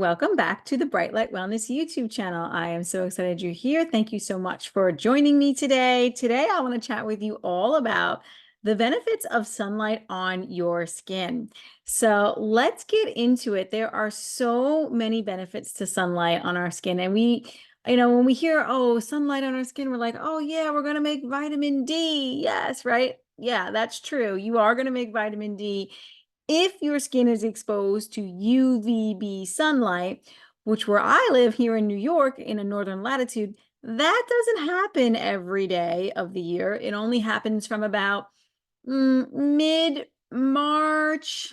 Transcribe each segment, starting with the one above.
Welcome back to the Bright Light Wellness YouTube channel. I am so excited you're here. Thank you so much for joining me today. Today, I want to chat with you all about the benefits of sunlight on your skin. So let's get into it. There are so many benefits to sunlight on our skin. And when we hear, oh, sunlight on our skin, we're like, oh yeah, we're going to make vitamin D. Yes, right? Yeah, that's true. You are going to make vitamin D if your skin is exposed to UVB sunlight, which where I live here in New York in a northern latitude, that doesn't happen every day of the year. It only happens from about mid-March,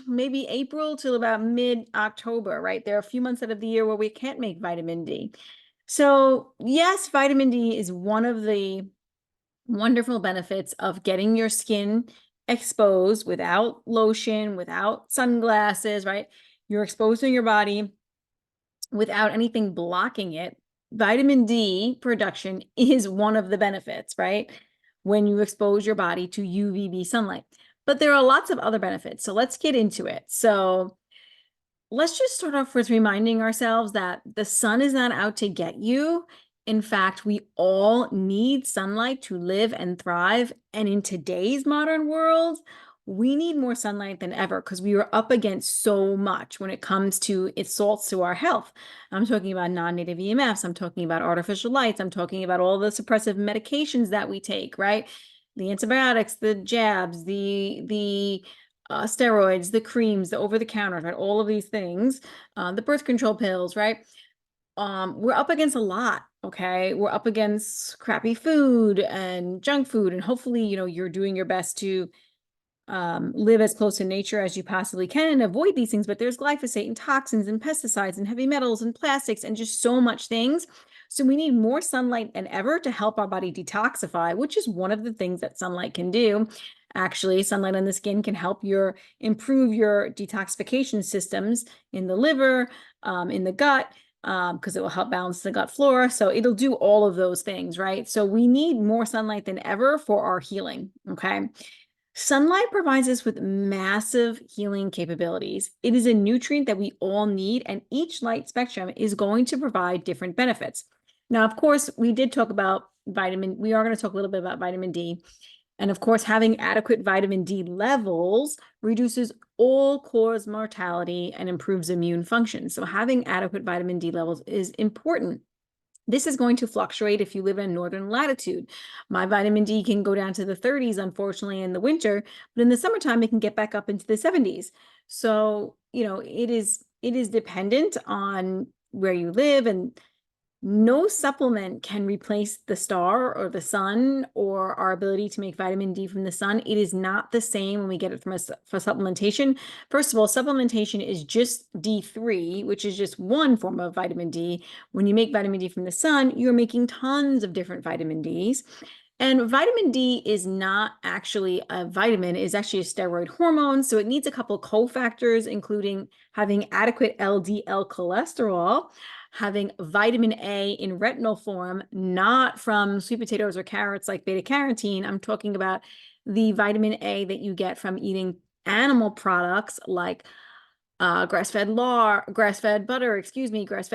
maybe April till about mid-October, right? There are a few months out of the year where we can't make vitamin D. So yes, vitamin D is one of the wonderful benefits of getting your skin exposed without lotion, without sunglasses, right? You're exposing your body without anything blocking it. Vitamin D production is one of the benefits, right? When you expose your body to UVB sunlight. But there are lots of other benefits. So let's get into it. So let's just start off with reminding ourselves that the sun is not out to get you. In fact, we all need sunlight to live and thrive. And in today's modern world, we need more sunlight than ever because we are up against so much when it comes to assaults to our health. I'm talking about non-native EMFs. I'm talking about artificial lights. I'm talking about all the suppressive medications that we take, right? The antibiotics, the jabs, the steroids, the creams, the over-the-counter, right? All of these things, the birth control pills, right? We're up against a lot, okay? We're up against crappy food and junk food, and hopefully, you're doing your best to live as close to nature as you possibly can and avoid these things. But there's glyphosate and toxins and pesticides and heavy metals and plastics and just so much things. So we need more sunlight than ever to help our body detoxify, which is one of the things that sunlight can do. Actually, sunlight on the skin can help improve your detoxification systems in the liver, in the gut, because it will help balance the gut flora. So it'll do all of those things, right? So we need more sunlight than ever for our healing, okay? Sunlight provides us with massive healing capabilities. It is a nutrient that we all need, and each light spectrum is going to provide different benefits. Now, of course, we did talk about we are going to talk a little bit about vitamin D. And of course, having adequate vitamin D levels reduces all-cause mortality and improves immune function. So having adequate vitamin D levels is important. This is going to fluctuate if you live in a northern latitude. My vitamin D can go down to the 30s, unfortunately, in the winter, but in the summertime, it can get back up into the 70s. So, it is dependent on where you live, and no supplement can replace the star or the sun or our ability to make vitamin D from the sun. It is not the same when we get it for supplementation. First of all, supplementation is just D3, which is just one form of vitamin D. When you make vitamin D from the sun, you're making tons of different vitamin Ds. And vitamin D is not actually a vitamin, it is actually a steroid hormone. So it needs a couple cofactors, including having adequate LDL cholesterol, having vitamin A in retinol form, not from sweet potatoes or carrots like beta carotene. I'm talking about the vitamin A that you get from eating animal products like grass-fed butter, grass-fed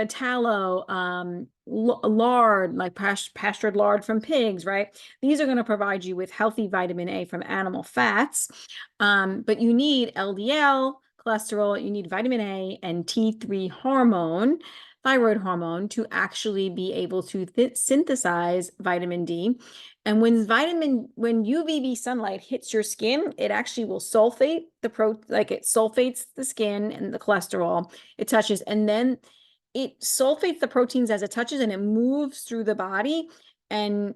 tallow, lard, like pastured lard from pigs, right? These are going to provide you with healthy vitamin A from animal fats. But you need LDL cholesterol, you need vitamin A and T3 hormone, thyroid hormone, to actually be able to synthesize vitamin D. And when UVB sunlight hits your skin, it actually will sulfate it sulfates the skin and the cholesterol it touches. And then it sulfates the proteins as it touches, and it moves through the body. And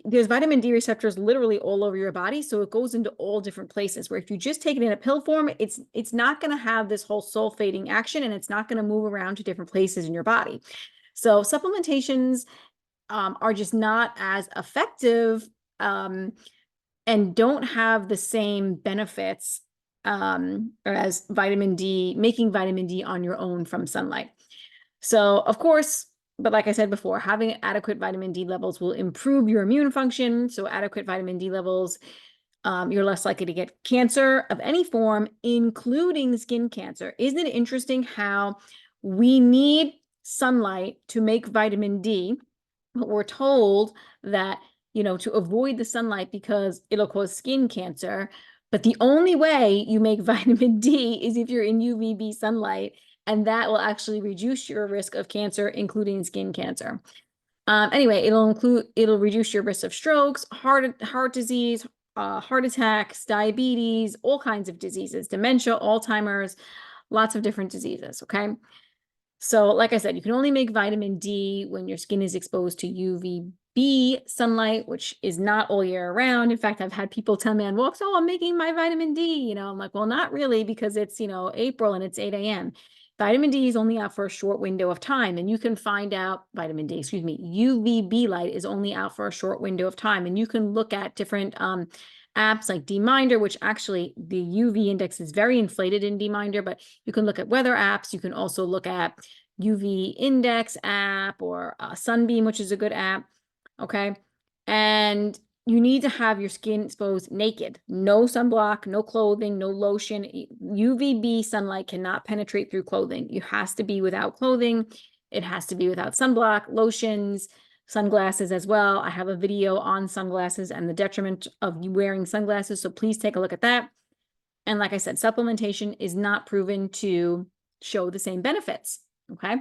there's vitamin D receptors literally all over your body. So it goes into all different places, where if you just take it in a pill form, it's not going to have this whole sulfating action, and it's not going to move around to different places in your body. So supplementations are just not as effective and don't have the same benefits as making vitamin D on your own from sunlight. So of course, but like I said before, having adequate vitamin D levels will improve your immune function. So adequate vitamin D levels, you're less likely to get cancer of any form, including skin cancer. Isn't it interesting how We need sunlight to make vitamin D, but we're told that, to avoid the sunlight because it'll cause skin cancer. But the only way you make vitamin D is if you're in UVB sunlight, and that will actually reduce your risk of cancer, including skin cancer. Anyway, it'll reduce your risk of strokes, heart disease, heart attacks, diabetes, all kinds of diseases, dementia, Alzheimer's, lots of different diseases. Okay. So like I said, you can only make vitamin D when your skin is exposed to UVB sunlight, which is not all year round. In fact, I've had people tell me on walks, oh, I'm making my vitamin D. I'm like, well, not really, because it's, April and it's 8 a.m. Vitamin D is only out for a short window of time, and you can find out vitamin D, excuse me, UVB light is only out for a short window of time. And you can look at different apps like DMinder, which actually the UV index is very inflated in DMinder, but you can look at weather apps. You can also look at UV index app or Sunbeam, which is a good app. Okay. And you need to have your skin exposed naked, no sunblock, no clothing, no lotion. UVB sunlight cannot penetrate through clothing. It has to be without clothing. It has to be without sunblock, lotions, sunglasses as well. I have a video on sunglasses and the detriment of wearing sunglasses, so please take a look at that. And like I said, supplementation is not proven to show the same benefits. Okay.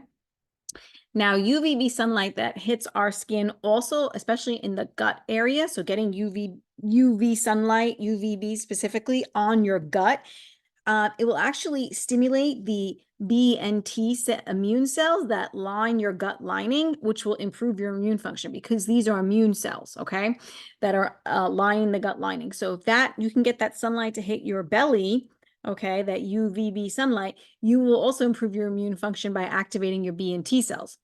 Now, UVB sunlight that hits our skin also, especially in the gut area. So getting UV sunlight, UVB specifically on your gut, it will actually stimulate the B and T immune cells that line your gut lining, which will improve your immune function, because these are immune cells, okay, that are lining the gut lining. So if that you can get that sunlight to hit your belly, okay, that UVB sunlight, you will also improve your immune function by activating your B and T cells.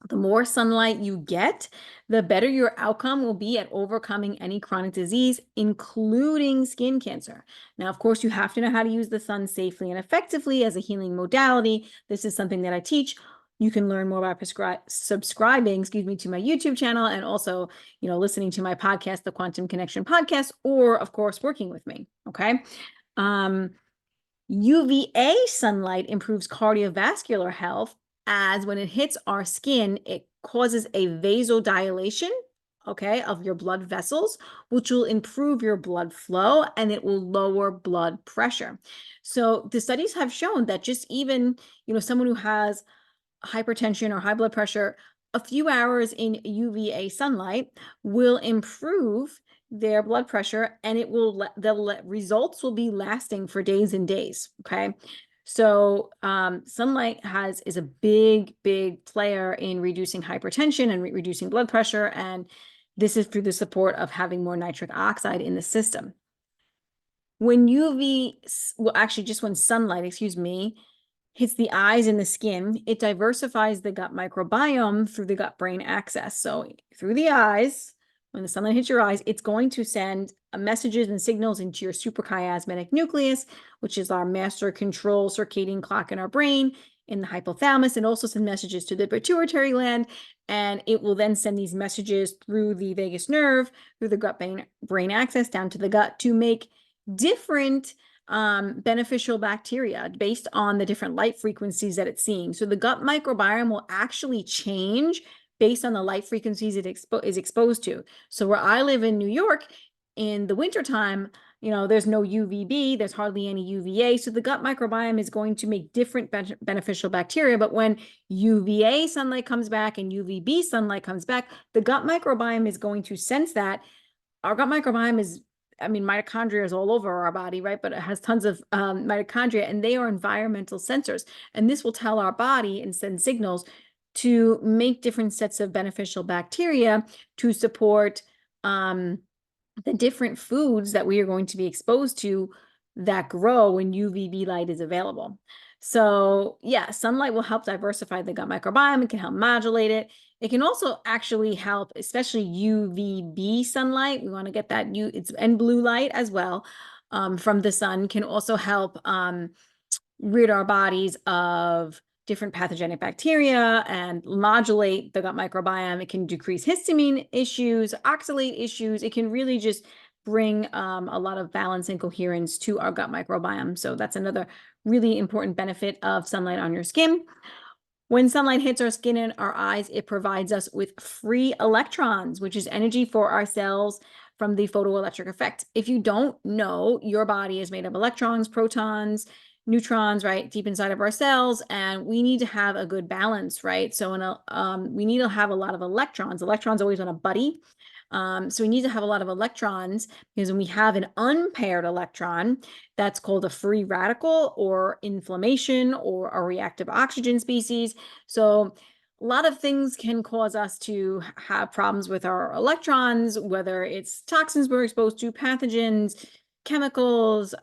The more sunlight you get, the better your outcome will be at overcoming any chronic disease, including skin cancer. Now, of course, you have to know how to use the sun safely and effectively as a healing modality. This is something that I teach. You can learn more about subscribing, to my YouTube channel, and also, listening to my podcast, the Quantum Connection Podcast, or of course, working with me. Okay. UVA sunlight improves cardiovascular health, as when it hits our skin, it causes a vasodilation, okay, of your blood vessels, which will improve your blood flow and it will lower blood pressure. So the studies have shown that just even, someone who has hypertension or high blood pressure, a few hours in UVA sunlight will improve their blood pressure, and the results will be lasting for days and days. Okay. So sunlight is a big player in reducing hypertension and reducing blood pressure. And this is through the support of having more nitric oxide in the system. When when sunlight, hits the eyes and the skin, it diversifies the gut microbiome through the gut-brain axis. So through the eyes, when the sunlight hits your eyes, it's going to send messages and signals into your suprachiasmatic nucleus, which is our master control circadian clock in our brain, in the hypothalamus, and also send messages to the pituitary gland. And it will then send these messages through the vagus nerve, through the gut-brain axis, down to the gut to make different beneficial bacteria based on the different light frequencies that it's seeing. So the gut microbiome will actually change based on the light frequencies it is exposed to. So where I live in New York, in the wintertime, there's no UVB, there's hardly any UVA. So the gut microbiome is going to make different beneficial bacteria. But when UVA sunlight comes back and UVB sunlight comes back, the gut microbiome is going to sense that. Our gut microbiome is, mitochondria is all over our body, right? But it has tons of mitochondria, and they are environmental sensors. And this will tell our body and send signals to make different sets of beneficial bacteria to support the different foods that we are going to be exposed to that grow when UVB light is available. So yeah, sunlight will help diversify the gut microbiome. It can help modulate it. It can also actually help, especially UVB sunlight. We want to get that and blue light as well from the sun can also help rid our bodies of different pathogenic bacteria and modulate the gut microbiome. It can decrease histamine issues, oxalate issues. It can really just bring a lot of balance and coherence to our gut microbiome. So that's another really important benefit of sunlight on your skin. When sunlight hits our skin and our eyes, it provides us with free electrons, which is energy for our cells from the photoelectric effect. If you don't know, your body is made of electrons, protons, neutrons, right, deep inside of our cells, and we need to have a good balance, right? So we need to have a lot of electrons. Electrons always want to buddy. So we need to have a lot of electrons, because when we have an unpaired electron, that's called a free radical or inflammation or a reactive oxygen species. So a lot of things can cause us to have problems with our electrons, whether it's toxins we're exposed to, pathogens, chemicals,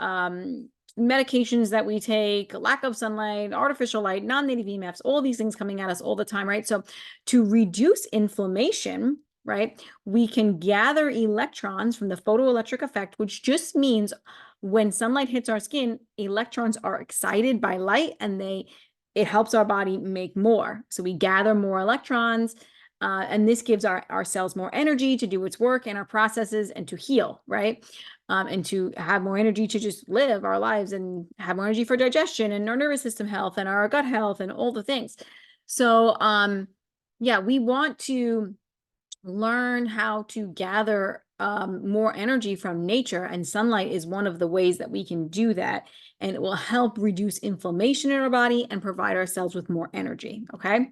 medications that we take, lack of sunlight, artificial light, non-native EMFs, all these things coming at us all the time, right? So to reduce inflammation, right, we can gather electrons from the photoelectric effect, which just means when sunlight hits our skin, electrons are excited by light, and it helps our body make more. So we gather more electrons, and this gives our cells more energy to do its work and our processes and to heal, right? And to have more energy to just live our lives and have more energy for digestion and our nervous system health and our gut health and all the things. So, yeah, we want to learn how to gather more energy from nature, and sunlight is one of the ways that we can do that, and it will help reduce inflammation in our body and provide our cells with more energy. Okay.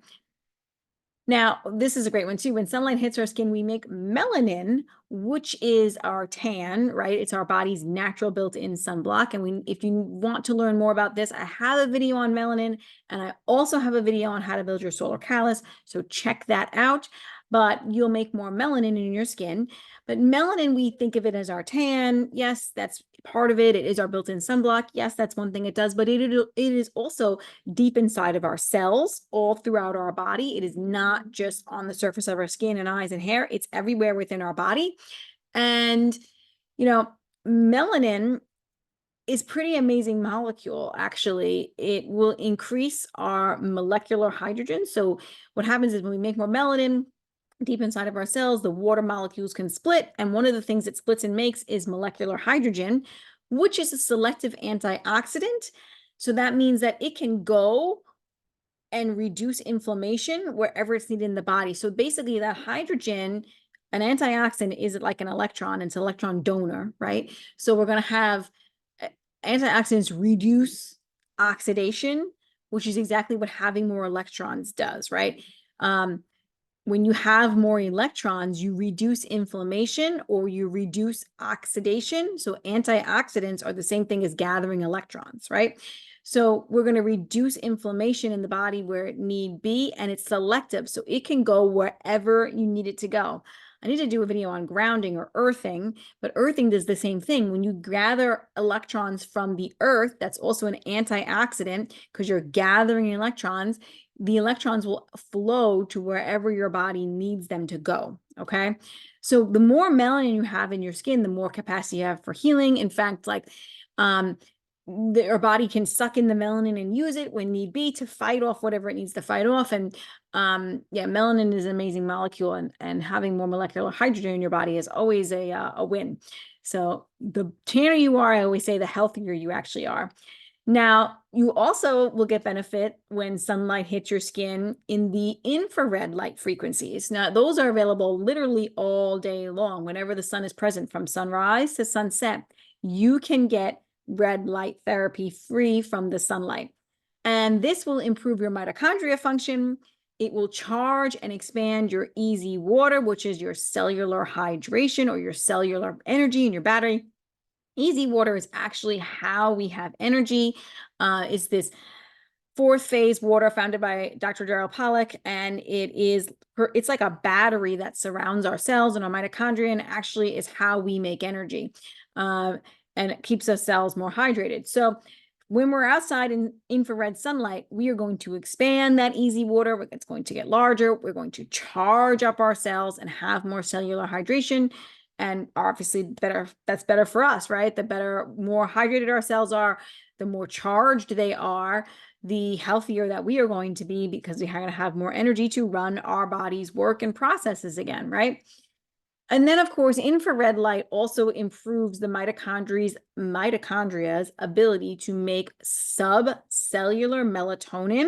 Now, this is a great one too. When sunlight hits our skin, we make melanin, which is our tan, right? It's our body's natural built-in sunblock. And if you want to learn more about this, I have a video on melanin, and I also have a video on how to build your solar callus. So check that out. But you'll make more melanin in your skin. But melanin, we think of it as our tan. Yes, that's part of it. It is our built-in sunblock. Yes, that's one thing it does, but it is also deep inside of our cells, all throughout our body. It is not just on the surface of our skin and eyes and hair. It's everywhere within our body. And, melanin is pretty amazing molecule, actually. It will increase our molecular hydrogen. So what happens is when we make more melanin, deep inside of our cells, the water molecules can split. And one of the things it splits and makes is molecular hydrogen, which is a selective antioxidant. So that means that it can go and reduce inflammation wherever it's needed in the body. So basically that hydrogen, an antioxidant is like an electron, it's an electron donor, right? So we're going to have antioxidants reduce oxidation, which is exactly what having more electrons does, right? When you have more electrons, you reduce inflammation or you reduce oxidation. So antioxidants are the same thing as gathering electrons, right? So we're going to reduce inflammation in the body where it need be, and it's selective. So it can go wherever you need it to go. I need to do a video on grounding or earthing, but earthing does the same thing. When you gather electrons from the earth, that's also an antioxidant because you're gathering electrons. The electrons will flow to wherever your body needs them to go. Okay. So the more melanin you have in your skin, the more capacity you have for healing. In fact, our body can suck in the melanin and use it when need be to fight off whatever it needs to fight off. And yeah, melanin is an amazing molecule, and having more molecular hydrogen in your body is always a win. So the tanner you are, I always say, the healthier you actually are. Now, you also will get benefit when sunlight hits your skin in the infrared light frequencies. Now, those are available literally all day long. Whenever the sun is present, from sunrise to sunset, you can get red light therapy free from the sunlight. And this will improve your mitochondria function. It will charge and expand your easy water, which is your cellular hydration or your cellular energy in your battery. Easy water is actually how we have energy. It's this fourth phase water founded by Dr. Daryl Pollack, and it's like a battery that surrounds our cells and our mitochondria, and actually is how we make energy, and it keeps our cells more hydrated. So when we're outside in infrared sunlight, we are going to expand that easy water. It's going to get larger. We're going to charge up our cells and have more cellular hydration. And obviously that's better for us, right? More hydrated our cells are, the more charged they are, the healthier that we are going to be, because we're going to have more energy to run our body's work and processes again, right? And then, of course, infrared light also improves the mitochondria's ability to make subcellular melatonin,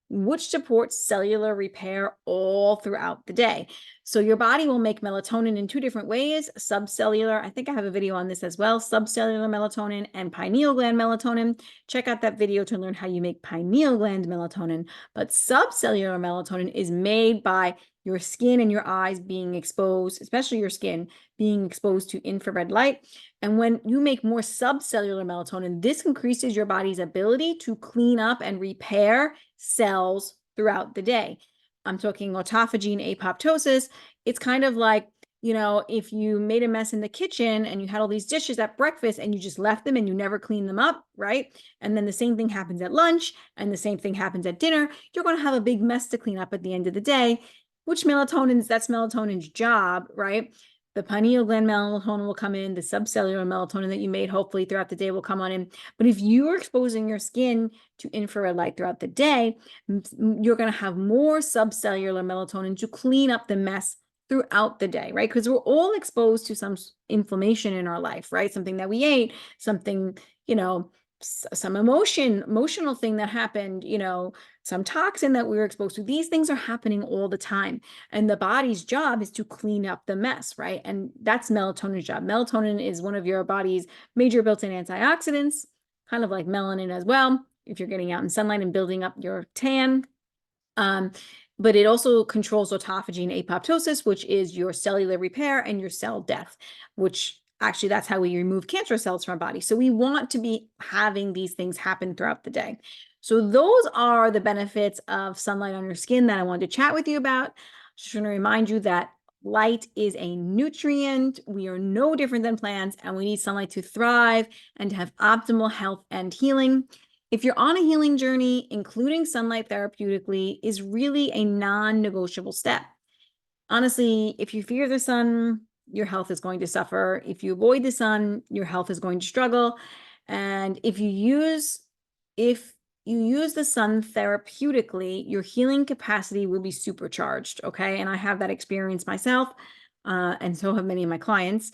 which supports cellular repair all throughout the day. So your body will make melatonin in two different ways: subcellular, I think I have a video on this as well, subcellular melatonin and pineal gland melatonin. Check out that video to learn how you make pineal gland melatonin. But subcellular melatonin is made by your skin and your eyes being exposed, especially your skin being exposed to infrared light. And when you make more subcellular melatonin, this increases your body's ability to clean up and repair cells throughout the day. I'm talking autophagy and apoptosis. It's kind of like, if you made a mess in the kitchen and you had all these dishes at breakfast and you just left them and you never cleaned them up, right? And then the same thing happens at lunch and the same thing happens at dinner. You're going to have a big mess to clean up at the end of the day, which that's melatonin's job, right? The pineal gland melatonin will come in, the subcellular melatonin that you made hopefully throughout the day will come on in. But if you're exposing your skin to infrared light throughout the day, you're going to have more subcellular melatonin to clean up the mess throughout the day, right? Because we're all exposed to some inflammation in our life, right? Something that we ate, something, some emotional thing that happened, some toxin that we were exposed to. These things are happening all the time. And the body's job is to clean up the mess, right? And that's melatonin's job. Melatonin is one of your body's major built-in antioxidants, kind of like melanin as well, if you're getting out in sunlight and building up your tan. But it also controls autophagy and apoptosis, which is your cellular repair and your cell death, which actually that's how we remove cancer cells from our body. So we want to be having these things happen throughout the day. So those are the benefits of sunlight on your skin that I wanted to chat with you about. Just want to remind you that light is a nutrient. We are no different than plants, and we need sunlight to thrive and to have optimal health and healing. If you're on a healing journey, including sunlight therapeutically is really a non-negotiable step. Honestly, if you fear the sun, your health is going to suffer. If you avoid the sun, your health is going to struggle. And if you use the sun therapeutically, your healing capacity will be supercharged, okay? And I have that experience myself, and so have many of my clients.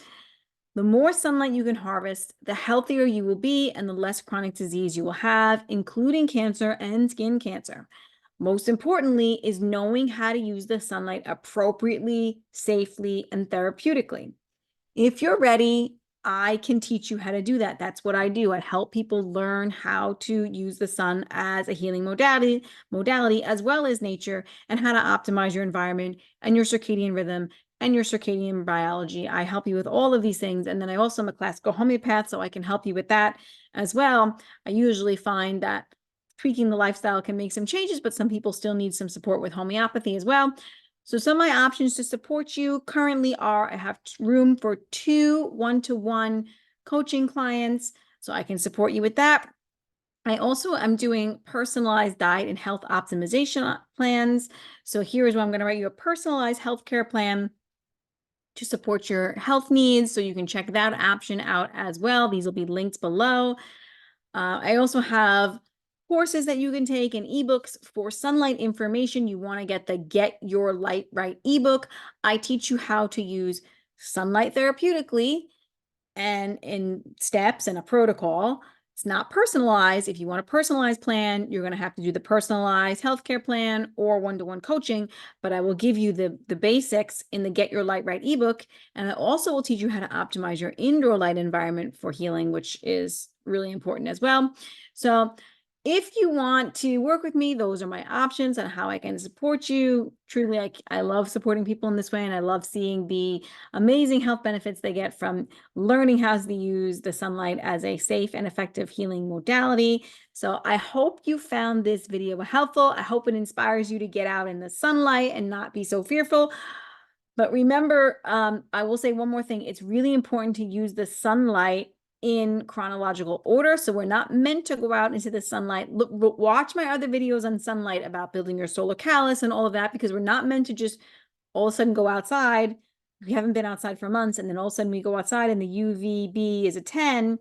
The more sunlight you can harvest, the healthier you will be and the less chronic disease you will have, including cancer and skin cancer. Most importantly is knowing how to use the sunlight appropriately, safely, and therapeutically. If you're ready, I can teach you how to do that. That's what I do. I help people learn how to use the sun as a healing modality as well as nature, and how to optimize your environment and your circadian rhythm and your circadian biology. I help you with all of these things. And then I also am a classical homeopath, so I can help you with that as well. I usually find that tweaking the lifestyle can make some changes, but some people still need some support with homeopathy as well. So some of my options to support you currently are, I have room for 2 one-to-one coaching clients, so I can support you with that. I also am doing personalized diet and health optimization plans. So here is where I'm going to write you a personalized healthcare plan to support your health needs. So you can check that option out as well. These will be linked below. I also have courses that you can take and eBooks for sunlight information. You want to get the Get Your Light Right ebook. I teach you how to use sunlight therapeutically and in steps and a protocol. It's not personalized. If you want a personalized plan, you're going to have to do the personalized healthcare plan or one-to-one coaching, but I will give you the basics in the Get Your Light Right ebook. And I also will teach you how to optimize your indoor light environment for healing, which is really important as well. So if you want to work with me, those are my options on how I can support you. Truly, I love supporting people in this way, and I love seeing the amazing health benefits they get from learning how to use the sunlight as a safe and effective healing modality. So I hope you found this video helpful. I hope it inspires you to get out in the sunlight and not be so fearful. But remember, I will say one more thing. It's really important to use the sunlight in chronological order. So we're not meant to go out into the sunlight. Watch my other videos on sunlight about building your solar callus and all of that, because we're not meant to just all of a sudden go outside. We haven't been outside for months, and then all of a sudden we go outside and the UVB is a 10.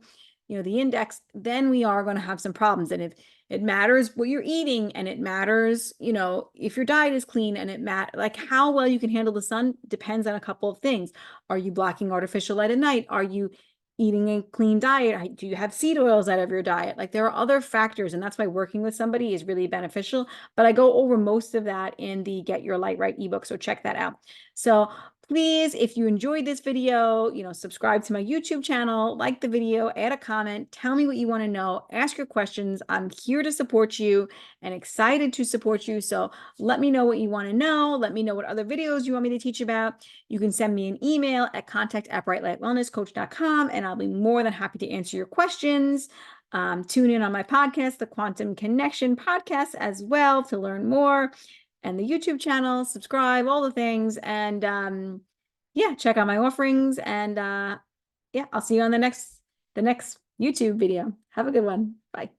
the index, then we are going to have some problems. And if it matters what you're eating, and it matters, if your diet is clean, and like how well you can handle the sun depends on a couple of things. Are you blocking artificial light at night? Are you eating a clean diet? Do you have seed oils out of your diet? Like there are other factors, and that's why working with somebody is really beneficial. But I go over most of that in the Get Your Light Right ebook, so check that out. So please, if you enjoyed this video, subscribe to my YouTube channel, like the video, add a comment, tell me what you want to know, ask your questions. I'm here to support you and excited to support you. So let me know what you want to know. Let me know what other videos you want me to teach about. You can send me an email at contact@brightlightwellnesscoach.com, and I'll be more than happy to answer your questions. Tune in on my podcast, the Quantum Connection podcast, as well, to learn more, and the YouTube channel, subscribe, all the things. And yeah, check out my offerings. And yeah, I'll see you on the next YouTube video. Have a good one. Bye.